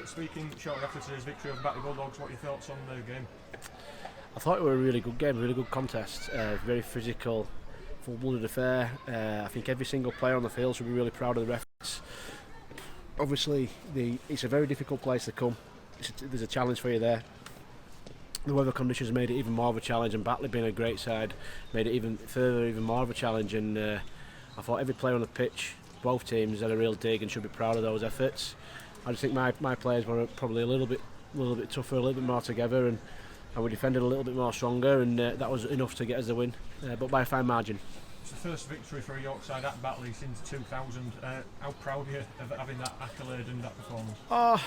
Speaking shortly after today's victory of Batley Bulldogs, what are your thoughts on the game? I thought it was a really good game, really good contest, very physical, full-blooded affair. I think every single player on the field should be really proud of the referees. Obviously, it's a very difficult place to come. There's a challenge for you there. The weather conditions made it even more of a challenge, and Batley being a great side made it even more of a challenge. And I thought every player on the pitch, both teams, had a real dig and should be proud of those efforts. I just think my players were probably a little bit tougher, a little bit more together, and we defended a little bit more stronger, and that was enough to get us the win, but by a fine margin. It's the first victory for a York side at Batley since 2000. How proud are you of having that accolade and that performance? Oh,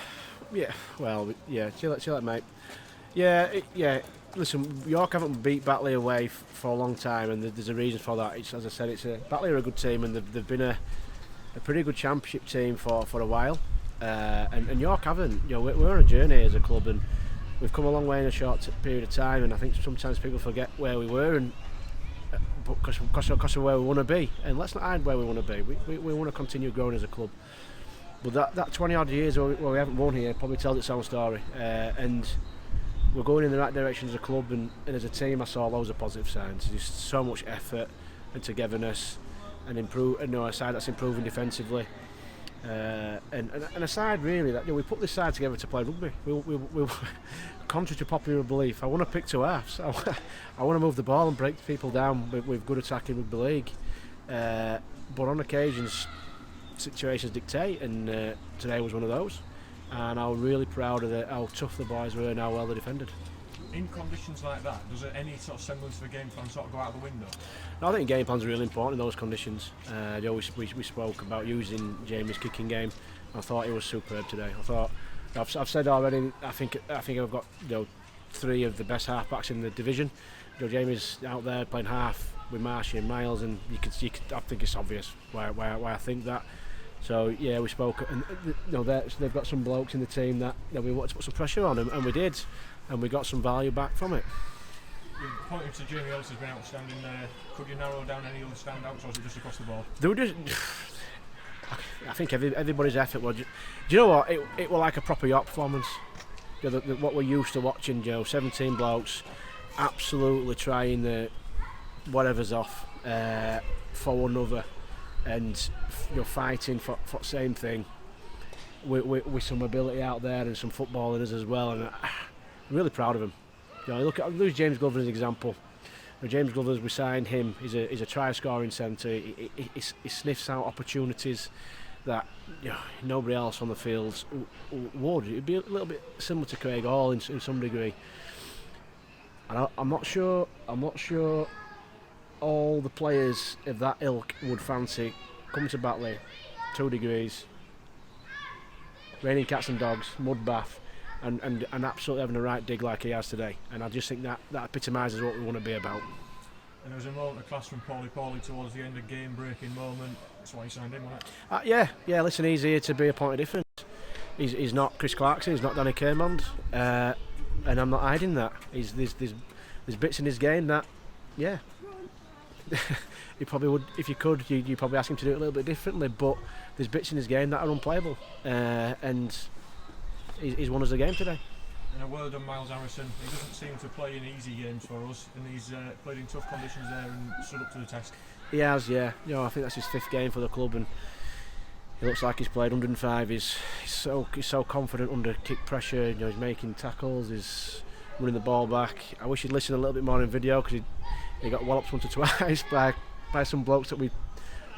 yeah. Well, yeah. Chill out, mate. Yeah. Listen, York haven't beat Batley away for a long time, and there's a reason for that. As I said, Batley are a good team, and they've been a pretty good championship team for a while. And York haven't. We're on a journey as a club, and we've come a long way in a short period of time. And I think sometimes people forget where we were, and because of where we want to be. And let's not hide where we want to be. We want to continue growing as a club. But that 20 odd years where we haven't won here probably tells its own story. And we're going in the right direction as a club, and as a team I saw loads of positive signs. Just so much effort and togetherness, and a side that's improving defensively, and a side really that we put this side together to play rugby. We contrary to popular belief, I want to pick two halves. I want to move the ball and break people down with good attacking rugby league, but on occasions situations dictate, and today was one of those. And I'm really proud of how tough the boys were and how well they defended. In conditions like that, does any sort of semblance of a game plan sort of go out the window? No, I think game plan's really important in those conditions. We spoke about using Jamie's kicking game. I thought he was superb today. I've said already. I think I've got three of the best halfbacks in the division. Jamie's out there playing half with Marshy and Miles, and you could. I think it's obvious why I think that. So yeah, we spoke, and they've got some blokes in the team that we wanted to put some pressure on them, and we did, and we got some value back from it. You're pointing to Jamie Ellis has been outstanding there. Could you narrow down any other standouts, or is it just across the board? I think everybody's effort was. Do you know what? It was like a proper York performance. What we're used to watching, 17 blokes, absolutely trying the whatever's off for one another. And fighting for the same thing with some ability out there and some football in us as well, and I'm really proud of him. I'll use James Glover as an example. James Glover, as we signed him, he's a try scoring centre. He sniffs out opportunities that nobody else on the fields would. It'd be a little bit similar to Craig Hall in some degree. And I'm not sure all the players of that ilk would fancy coming to Batley, 2 degrees, raining cats and dogs, mud bath, and absolutely having a right dig like he has today. And I just think that epitomises what we want to be about. And there was a moment of class from Paulie towards the end, a game-breaking moment. That's why he signed him, wasn't it? Yeah. Listen, he's here to be a point of difference. He's not Chris Clarkson, he's not Danny Kermond, and I'm not hiding that. There's bits in his game that, yeah. You probably would, if you could, you probably ask him to do it a little bit differently, but there's bits in his game that are unplayable, and he's won us the game today. And a word on Miles Harrison, he doesn't seem to play in easy games for us, and he's played in tough conditions there and stood up to the test. He has, yeah. I think that's his 5th game for the club, and he looks like he's played 105. He's so confident under kick pressure. He's making tackles, he's running the ball back. I wish he'd listened a little bit more in video, because he got walloped once or twice by some blokes that we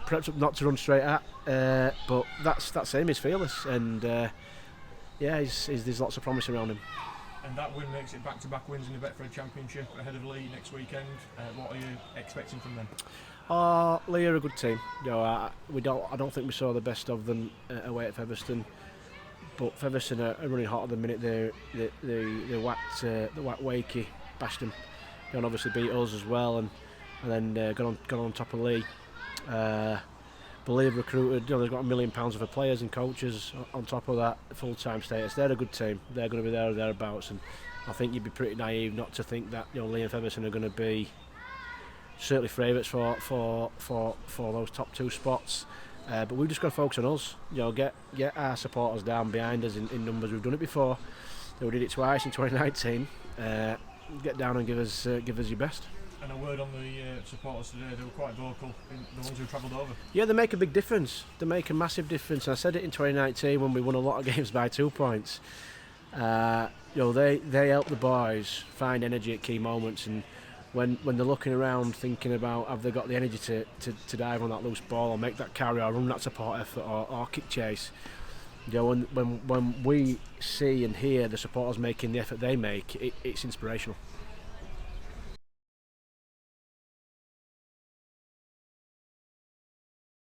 prepped up not to run straight at. But that's him. He's fearless, and there's lots of promise around him. And that win makes it back-to-back wins in the Betfred Championship ahead of Lee next weekend. What are you expecting from them? Lee are a good team. I don't think we saw the best of them away at Featherstone. But Featherstone are running hot at the minute. They whacked Wakey, bashed them. And obviously beat us as well, and then got on top of Lee. But Lee have recruited. They've got £1 million worth of players and coaches on top of that full-time status. They're a good team. They're going to be there or thereabouts, and I think you'd be pretty naive not to think that Lee and Featherstone are going to be certainly favourites for those top 2 spots. But we've just got to focus on us. Get our supporters down behind us in numbers. We've done it before. We did it twice in 2019. Get down and give us your best. And a word on the supporters today, they were quite vocal, the ones who travelled over. Yeah, they make a big difference. They make a massive difference. And I said it in 2019 when we won a lot of games by 2 points. They help the boys find energy at key moments, and when they're looking around thinking about have they got the energy to dive on that loose ball or make that carry or run that support effort or kick chase. When we see and hear the supporters making the effort they make, it's inspirational.